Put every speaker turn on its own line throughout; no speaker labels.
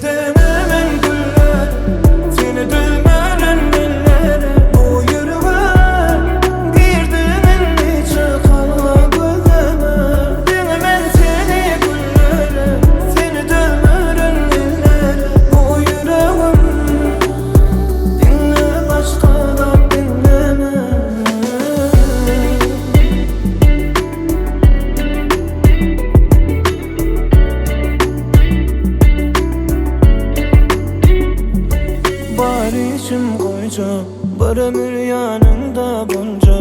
Seni denemen güller, seni dövmeren dillere. O yüreğe girdiğimin içe kalma gözleme. Denemen seni güllere, seni dövmeren dillere. O yüreğim dinle başka da dinleme. Bari içim koyca, bir ömür yanında bunca.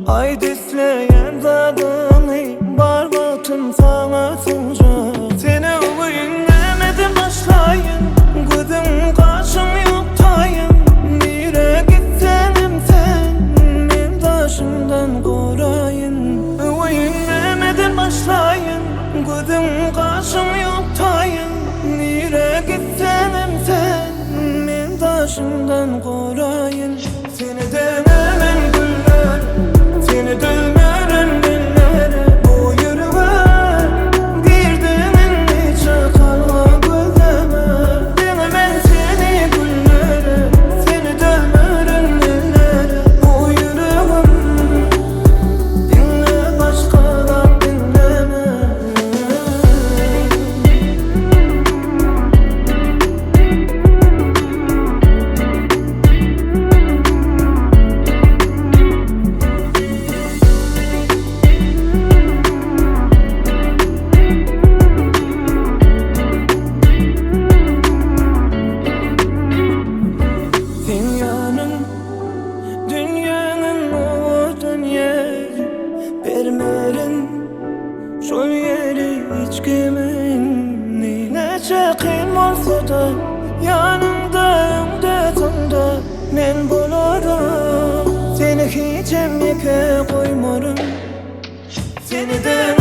Ay disleyen zadını, bar batım sana sunca. Seni uyun demedim başlayın, gözüm kaşım yok tayın. Nire gitsenim sen, ben taşımdan korayın. Uyun demedim başlayın, gözüm kaşım yok tayın. Nire gitsenim sen, taşımdan korayın. Seni denemen güller, seni dövmeren dillere. O yüreğe girdiğimin içe kalma gözleme. Denemen seni güllere, seni dövmeren dillere. O yüreğim dinle başka da dinleme. Dünyanın o yeri vermerin, şol yeri hiç kimin. Neyine çekim olsa da yanımda önde sonda men bulurum. Seni hiç emnike koymarım, seni de